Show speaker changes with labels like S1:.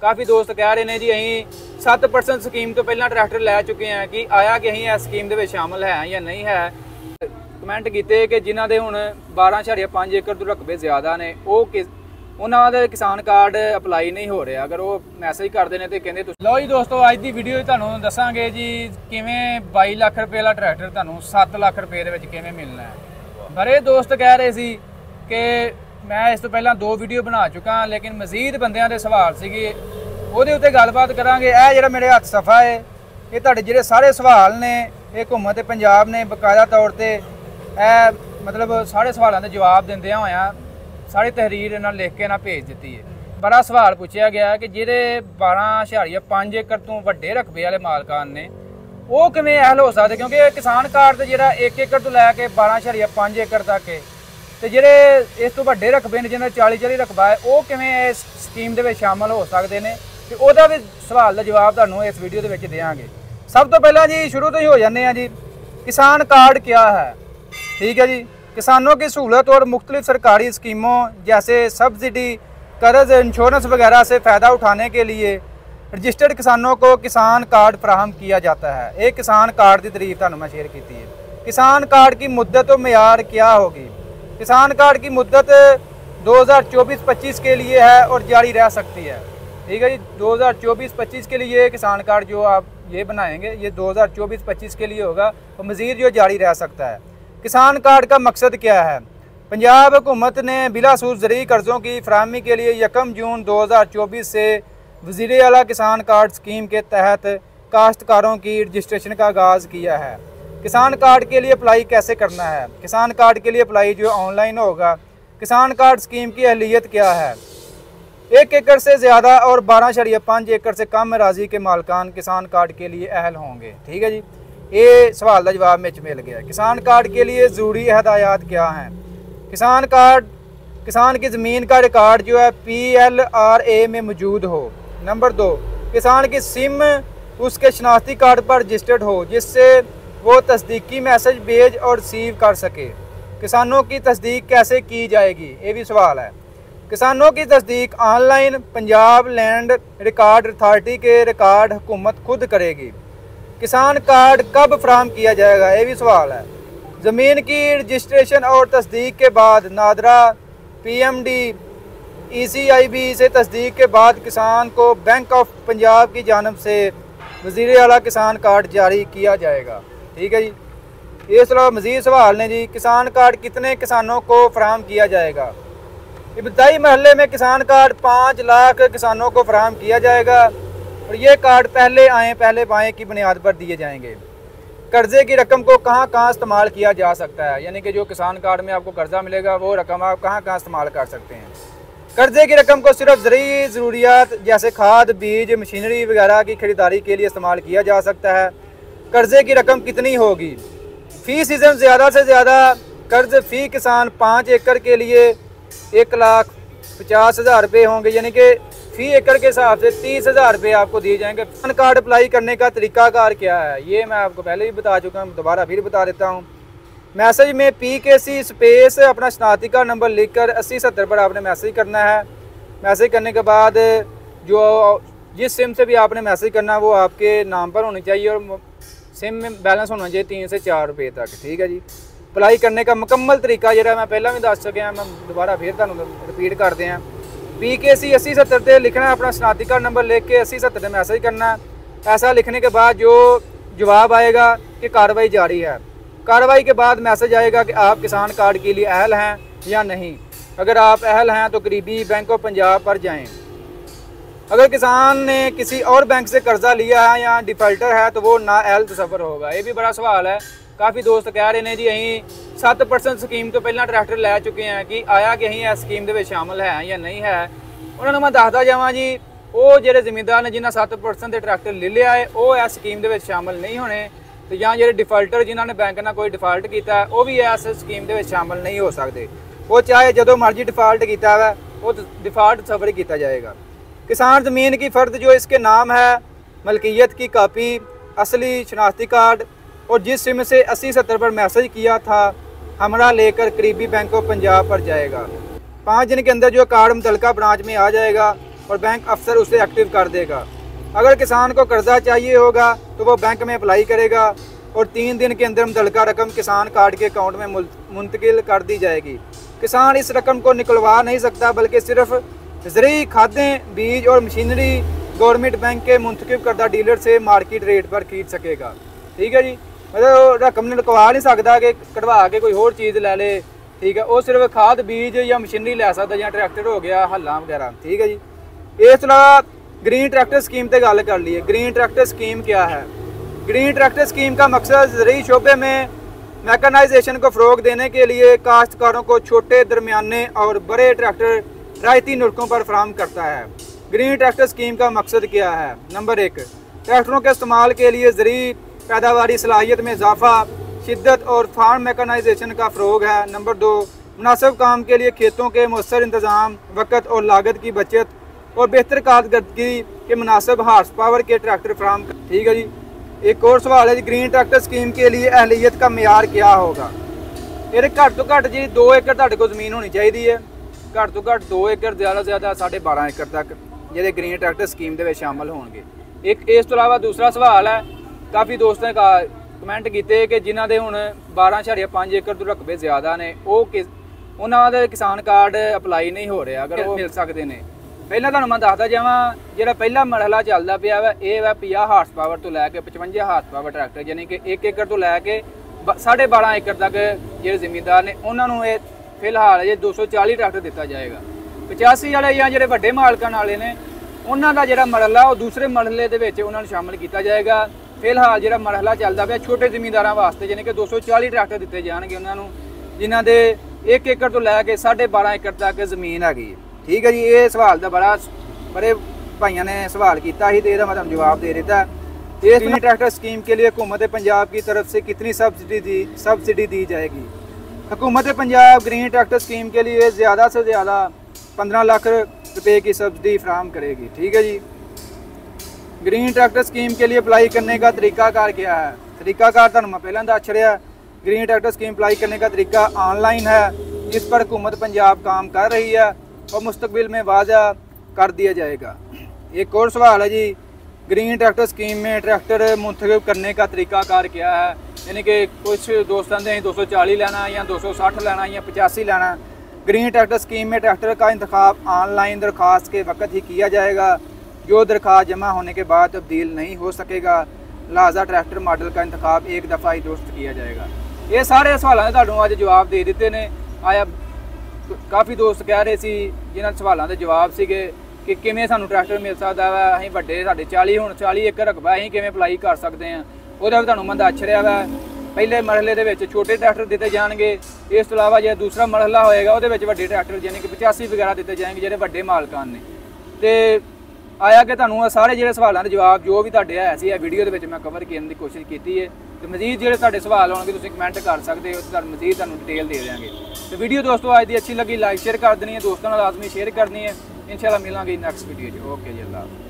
S1: काफ़ी दोस्त कह रहे हैं जी अं 7% स्कीम तो पहला ट्रैक्टर लै चुके हैं कि आया कि अं इस स्कीम के शामिल है या नहीं है। कमेंट किए कि जिन्हों के हुण 12.5 एकड़ तो रकबे ज़्यादा ने उन्होंने किसान कार्ड अपलाई नहीं हो रहा। अगर वो मैसेज करते हैं तो कहते लो जी दोस्तों अज की वीडियो तुहानूं दसांगे जी किवें 22 लाख रुपए वाला ट्रैक्टर तुहानूं 7 लाख रुपए दे विच किवें मिलना है। बड़े दोस्त कह रहे सी कि मैं इस तो पहला 2 वीडियो बना चुका लेकिन मजीद बंदियां दे सवाल सीगे ਉਹਦੇ ਉੱਤੇ ਗੱਲਬਾਤ ਕਰਾਂਗੇ। ਇਹ ਜਿਹੜਾ ਮੇਰੇ ਹੱਥ ਸਫਾ ਹੈ ਇਹ ਤੁਹਾਡੇ ਜਿਹੜੇ ਸਾਰੇ ਸਵਾਲ ਨੇ ਇਹ ਘੁੰਮਤ ਤੇ ਪੰਜਾਬ ਨੇ ਬਕਾਇਦਾ ਤੌਰ ਤੇ ਇਹ ਮਤਲਬ ਸਾਰੇ ਸਵਾਲਾਂ ਦੇ ਜਵਾਬ ਦਿੰਦਿਆਂ ਹੋਇਆਂ ਸਾਰੀ ਤਹਿਰੀਰ ਨਾਲ ਲਿਖ ਕੇ ਨਾ ਭੇਜ ਦਿੱਤੀ ਹੈ। ਬੜਾ ਸਵਾਲ ਪੁੱਛਿਆ ਗਿਆ ਕਿ ਜਿਹੜੇ 12.5 ਏਕੜ ਤੋਂ ਵੱਡੇ ਰਕਬੇ ਵਾਲੇ ਮਾਲਕਾਨ ਨੇ ਉਹ ਕਿਵੇਂ ਅਹਿਲ ਹੋ ਸਕਦੇ, ਕਿਉਂਕਿ ਇਹ ਕਿਸਾਨ ਕਾਰਡ ਤੇ ਜਿਹੜਾ 1 ਏਕੜ ਤੋਂ ਲੈ ਕੇ 12.5 ਏਕੜ ਤੱਕ ਹੈ ਤੇ ਜਿਹੜੇ ਇਸ ਤੋਂ ਵੱਡੇ ਰਕਬੇ ਨੇ ਜਿਹਨਾਂ 40 ਰਕਬਾ ਹੈ ਉਹ ਕਿਵੇਂ ਇਸ ਸਕੀਮ ਦੇ ਵਿੱਚ ਸ਼ਾਮਲ ਹੋ ਸਕਦੇ ਨੇ ਤੇ ਉਹਦਾ ਵੀ ਸਵਾਲ ਦਾ ਜਵਾਬ ਤੁਹਾਨੂੰ ਇਸ ਵੀਡੀਓ ਦੇ ਵਿੱਚ ਦੇਵਾਂਗੇ। ਸਭ ਤੋਂ ਪਹਿਲਾਂ ਜੀ ਸ਼ੁਰੂ ਤੋਂ ਹੀ ਹੋ ਜਾਂਦੇ हैं जी, किसान कार्ड क्या है। ठीक है जी, किसानों की सहूलत और मुख्तलिफ सरकारी स्कीमों जैसे सब्सिडी, कर्ज, इंश्योरेंस वगैरह से फ़ायदा उठाने के लिए रजिस्टर्ड किसानों को किसान कार्ड फराहम किया जाता है। एक किसान कार्ड की तारीफ तुहानूं मैं शेयर की है। किसान कार्ड की मुद्दत और मेयार क्या होगी। किसान कार्ड की मुद्दत 2024-25 के लिए है और जारी रह सकती है। ठीक है जी, 2024-25 के लिए किसान कार्ड जो आप ये बनाएंगे ये 2024-25 के लिए होगा और मज़ीद जो जारी रह सकता है। किसान कार्ड का मकसद क्या है। पंजाब हुकूमत ने बिलासूद ज़रूरी कर्ज़ों की फराहमी के लिए 1 जून 2024 से वज़ीर आला किसान कार्ड स्कीम के तहत काश्तकारों की रजिस्ट्रेशन का आगाज़ किया है। किसान कार्ड के लिए अप्लाई कैसे करना है। किसान कार्ड के लिए अप्लाई जो ऑनलाइन होगा। किसान कार्ड स्कीम की अहलियत क्या है। 1 एकड़ से ज़्यादा और 12.5 एकड़ से कम अराजी के मालकान किसान कार्ड के लिए अहल होंगे। ठीक है जी, ये सवाल का जवाब में मिल गया। किसान कार्ड के लिए ज़रूरी हदायत क्या हैं। किसान कार्ड किसान की ज़मीन का रिकॉर्ड जो है PLRA में मौजूद हो। नंबर 2, किसान की सिम उसके शनाख्ती कार्ड पर रजिस्टर्ड हो जिससे वो तस्दीकी मैसेज भेज और रिसीव कर सके। किसानों की तस्दीक कैसे की जाएगी, ये भी सवाल है। किसानों की तस्दीक online Punjab land record authority के रिकॉर्ड हुकूमत खुद करेगी। किसान कार्ड कब फराहम किया जाएगा, ये भी सवाल है। ज़मीन की रजिस्ट्रेशन और तस्दीक के बाद नादरा PMD ECIB से तस्दीक के बाद किसान को बैंक ऑफ पंजाब की जानब से वज़ीर आला किसान कार्ड जारी किया जाएगा। ठीक है जी, इस तरह मज़ीद सवाल ने जी। किसान कार्ड कितने किसानों को फराहम किया जाएगा। इब्तदाई महल्ले में किसान कार्ड 5 लाख किसानों को फराहम किया जाएगा और ये कार्ड पहले आएँ पहले पाएँ की बुनियाद पर दिए जाएंगे। कर्ज़े की रकम को कहाँ कहाँ इस्तेमाल किया जा सकता है, यानी कि जो किसान कार्ड में आपको कर्ज़ा मिलेगा वो रकम आप कहाँ कहाँ इस्तेमाल कर सकते हैं। कर्ज़े की रकम को सिर्फ ज़रूरी ज़रूरियात जैसे खाद, बीज, मशीनरी वगैरह की खरीदारी के लिए इस्तेमाल किया जा सकता है। कर्ज़े की रकम कितनी होगी। फ़ी सीज़न ज़्यादा से ज़्यादा कर्ज़ फ़ी किसान 5 एकड़ के लिए 1,50,000 रुपये होंगे, यानी कि फ़ी एकड़ के हिसाब से 30,000 रुपये आपको दिए जाएंगे। किसान कार्ड अप्लाई करने का तरीकाकार क्या है, ये मैं आपको पहले ही बता चुका हूँ, दोबारा फिर बता देता हूँ। मैसेज में PKC स्पेस अपना शनाख्ती कार्ड नंबर लिख कर 8070 पर आपने मैसेज करना है। मैसेज करने के बाद जो जिस सिम से भी आपने मैसेज करना है वो आपके नाम पर होनी चाहिए और सिम में बैलेंस होना चाहिए 3 से 4 रुपये तक। ठीक है जी, अप्लाई करने का मुकम्मल तरीका जो मैं पहला भी दस चुके हैं, मैं दोबारा फिर तुहानूं रिपीट करते हैं। PKC 8070 से लिखना है, अपना शनाख्ती कार्ड नंबर लिख के 8070 से मैसेज करना है। ऐसा लिखने के बाद जो जवाब आएगा कि कार्रवाई जारी है। कार्रवाई के बाद मैसेज आएगा कि आप किसान कार्ड के लिए अहल हैं या नहीं। अगर आप अहल हैं तो करीबी बैंक ऑफ पंजाब पर जाएँ। अगर किसान ने किसी और बैंक से कर्ज़ा लिया है या डिफ़ाल्टर है तो वो नाअहल तस्वर होगा। ये भी बड़ा सवाल है। काफ़ी दोस्त कह रहे हैं जी अं 7% स्कीम तो पहला ट्रैक्टर लै चुके हैं कि आया कि अं इस स्कीम के शामिल है या नहीं है। उन्होंने मैं दसदा जावां जी, वो जो जिमीदार ने जिन्हें 7% के ट्रैक्टर ले लिया है वो इस स्कीम के शामिल नहीं होने, तो या जो डिफाल्टर जिन्होंने बैंक ने कोई डिफाल्ट किया वो भी इस स्कीम के शामिल नहीं हो सकते। वो चाहे जो मर्जी डिफाल्ट किया है वो डिफाल्ट सफर किया जाएगा। किसान ज़मीन की फ़र्द जो इसके नाम है, मलकियत की कापी, असली शनाख्ती कार्ड और जिस सिम से 8070 पर मैसेज किया था हमरा लेकर करीबी बैंक ऑफ पंजाब पर जाएगा। 5 दिन के अंदर जो कार्ड मुतलका ब्रांच में आ जाएगा और बैंक अफसर उसे एक्टिव कर देगा। अगर किसान को कर्जा चाहिए होगा तो वो बैंक में अप्लाई करेगा और 3 दिन के अंदर मुतल्लिका रकम किसान कार्ड के अकाउंट में मुंतकिल कर दी जाएगी। किसान इस रकम को निकलवा नहीं सकता बल्कि सिर्फ ज़रूरी खादें, बीज और मशीनरी गवर्नमेंट बैंक के मुंतखब करदा डीलर से मार्केट रेट पर खरीद सकेगा। ठीक है जी, मतलब रकम निकलवा नहीं सकता कि कढ़वा के कोई होर चीज़ लै ले। ठीक है, वो सिर्फ खाद, बीज या मशीनरी लै सकता, या ट्रैक्टर हो गया, हल्लां वगैरह। ठीक है जी, इस तरह ग्रीन ट्रैक्टर स्कीम पर गल कर ली है। ग्रीन ट्रैक्टर स्कीम क्या है? ग्रीन ट्रैक्टर स्कीम का मकसद ज़रूरी शोबे में मैकेनाइजेशन को फ़रोग देने के लिए काश्तकारों को छोटे, दरमियाने और बड़े ट्रैक्टर रायती नुस्खों पर फराहम करता है। ग्रीन ट्रैक्टर स्कीम का मकसद क्या है? नंबर 1, ट्रैक्टरों के इस्तेमाल के लिए ज़रूरी पैदावारी सलाहियत में इजाफा, शिद्दत और फार्म मैकेनाइजेशन का फ़रोग है। नंबर 2, मुनासिब काम के लिए खेतों के मौसर इंतज़ाम, वक़्त और लागत की बचत और बेहतर कारकर्दगी के मुनासिब हार्स पावर के ट्रैक्टर फराहम। ठीक है जी, एक और सवाल है जी, ग्रीन ट्रैक्टर स्कीम के लिए अहलियत का मेयार क्या होगा? ये घट तो घट जी 2 एकड़ तुहाडे कोल ज़मीन होनी चाहिए है। घट तो घट 2 एकड़, ज़्यादा से ज़्यादा 12.5 एकड़ तक ਜਿਹੜੇ ग्रीन ट्रैक्टर स्कीम ਦੇ ਵਿੱਚ ਸ਼ਾਮਲ ਹੋਣਗੇ। ਇੱਕ ਇਸ ਤੋਂ ਇਲਾਵਾ ਦੂਸਰਾ ਸਵਾਲ ਹੈ, ਕਾਫੀ ਦੋਸਤਾਂ ਨੇ ਕਮੈਂਟ ਕੀਤੇ ਕਿ ਜਿਨ੍ਹਾਂ ਦੇ ਹੁਣ 12.5 ਏਕੜ ਤੋਂ ਰਕਬੇ ਜ਼ਿਆਦਾ ਨੇ, ਉਹਨਾਂ ਦੇ ਕਿਸਾਨ ਕਾਰਡ ਅਪਲਾਈ ਨਹੀਂ ਹੋ ਰਿਹਾ, ਅਗਰ ਉਹ ਮਿਲ ਸਕਦੇ ਨੇ। ਪਹਿਲਾਂ ਤੁਹਾਨੂੰ ਮੈਂ ਦੱਸਦਾ ਜਾਵਾਂ, ਜਿਹੜਾ ਪਹਿਲਾ ਮਰਹਲਾ ਚੱਲਦਾ ਪਿਆ ਵਾ ਇਹ ਵਾ 50 ਹਾਰਸ ਪਾਵਰ ਤੋਂ ਲੈ ਕੇ 55 ਹਾਰਸ ਪਾਵਰ ਟਰੈਕਟਰ, ਯਾਨੀ ਕਿ 1 ਏਕੜ ਤੋਂ ਲੈ ਕੇ 12.5 ਏਕੜ ਤੱਕ ਜਿਹੜੇ ਜ਼ਿਮੀਂਦਾਰ ਨੇ ਉਹਨਾਂ ਨੂੰ ਇਹ ਫਿਲਹਾਲ ਜੇ 240 ਟਰੈਕਟਰ ਦਿੱਤਾ ਜਾਏਗਾ। 85 ਵਾਲੇ ਜਾਂ ਜਿਹੜੇ ਵੱਡੇ ਮਾਲਕਾਂ ਵਾਲੇ ਨੇ ਉਹਨਾਂ ਦਾ ਜਿਹੜਾ ਮਰਹਲਾ ਉਹ ਦੂਸਰੇ ਮਰਹਲੇ ਦੇ ਵਿੱਚ ਉਹਨਾਂ ਨੂੰ ਸ਼ਾਮਲ ਕੀਤਾ ਜਾਏਗਾ। ਫਿਲਹਾਲ ਜਿਹੜਾ ਮਰਹਲਾ ਚੱਲਦਾ ਪਿਆ ਛੋਟੇ ਜ਼ਿਮੀਂਦਾਰਾਂ ਵਾਸਤੇ, ਯਾਨੀ ਕਿ 240 ਟਰੈਕਟਰ ਦਿੱਤੇ ਜਾਣਗੇ ਉਹਨਾਂ ਨੂੰ ਜਿਨ੍ਹਾਂ ਦੇ 1 ਏਕੜ ਤੋਂ ਲੈ ਕੇ 12.5 ਏਕੜ ਤੱਕ ਜ਼ਮੀਨ ਹੈਗੀ। ठीक है जी, ये सवाल का बड़े भाइयों ने सवाल किया ही, तो यह मैं जवाब दे देता। इस ग्रीन ट्रैक्टर स्कीम के लिए हुकूमत पंजाब की तरफ से कितनी सब्सिडी दी जाएगी? हुकूमत पंजाब ग्रीन ट्रैक्टर स्कीम के लिए ज़्यादा से ज़्यादा 15 लाख रुपए की सब्सिडी फराहम करेगी। ठीक है जी, ग्रीन ट्रैक्टर स्कीम के लिए अप्लाई करने का तरीकाकार क्या है? तरीकाकार तुहानूं मैं पहले दस छड़िया। ग्रीन ट्रैक्टर स्कीम अप्लाई करने का तरीका ऑनलाइन है, जिस पर हुकूमत पंजाब काम कर रही है और मुस्तकबिल में वाज़ा कर दिया जाएगा। एक और सवाल है जी, ग्रीन ट्रैक्टर स्कीम में ट्रैक्टर मुंतखब करने का तरीकाकार क्या है? यानी कि कुछ दोस्तों ने 240 लेना या 260 लेना या 85 लेना। ग्रीन ट्रैक्टर स्कीम में ट्रैक्टर का इंतखाब ऑनलाइन दरख्वास्त के वक्त ही किया जाएगा, जो दरख्वास्त जमा होने के बाद तब्दील नहीं हो सकेगा। लिहाजा ट्रैक्टर मॉडल का इंतखाब एक दफ़ा ही दुरुस्त किया जाएगा। ये सारे सवालों के तुहानूं अज जवाब दे दिते ने। आया काफ़ी दोस्त कह रहे सी जिन्हां सवालों के जवाब सीगे कि किवें सानूं ट्रैक्टर मिल सकता वा, असीं वड्डे साडे 40 एकड़ रकबा असीं किवें अप्लाई कर सकते हैं। ਉਹਦਾ ਵੀ ਤੁਹਾਨੂੰ ਮੈਂ ਦੱਸ ਰਿਹਾ ਵਾ। ਪਹਿਲੇ ਮਰਹਲੇ ਦੇ ਵਿੱਚ ਛੋਟੇ ਟਰੈਕਟਰ ਦਿੱਤੇ ਜਾਣਗੇ, ਇਸ ਤੋਂ ਇਲਾਵਾ ਜੇ ਦੂਸਰਾ ਮਰਹਲਾ ਹੋਏਗਾ ਉਹਦੇ ਵਿੱਚ ਵੱਡੇ ਟਰੈਕਟਰ ਯਾਨੀ ਕਿ 85 ਵਗੈਰਾ ਦਿੱਤੇ ਜਾਣਗੇ ਜਿਹੜੇ ਵੱਡੇ ਮਾਲਕਾਂ ਨੇ। ਤੇ ਆਇਆ ਕਿ ਤੁਹਾਨੂੰ ਸਾਰੇ ਜਿਹੜੇ ਸਵਾਲਾਂ ਦੇ ਜਵਾਬ ਜੋ ਵੀ ਤੁਹਾਡੇ ਹੈ ਸੀ ਇਹ ਵੀਡੀਓ ਦੇ ਵਿੱਚ ਮੈਂ ਕਵਰ ਕਰਨ ਦੀ ਕੋਸ਼ਿਸ਼ ਕੀਤੀ ਹੈ। ਤੇ ਮਜ਼ੀਦ ਜਿਹੜੇ ਤੁਹਾਡੇ ਸਵਾਲ ਹੋਣਗੇ ਤੁਸੀਂ ਕਮੈਂਟ ਕਰ ਸਕਦੇ ਹੋ, ਤੇ ਮਜ਼ੀਦ ਤੁਹਾਨੂੰ ਡਿਟੇਲ ਦੇ ਦੇਵਾਂਗੇ। ਤੇ ਵੀਡੀਓ ਦੋਸਤੋ ਅੱਜ ਦੀ ਅੱਛੀ ਲੱਗੀ ਲਾਈਕ ਸ਼ੇਅਰ ਕਰ ਦੇਣੀ ਹੈ, ਦੋਸਤਾਂ ਨਾਲ ਲਾਜ਼ਮੀ ਸ਼ੇਅਰ ਕਰਨੀ ਹੈ। इंशाल्लाह मिलांगे नेक्स्ट वीडियो। ओके जी, अल्लाह।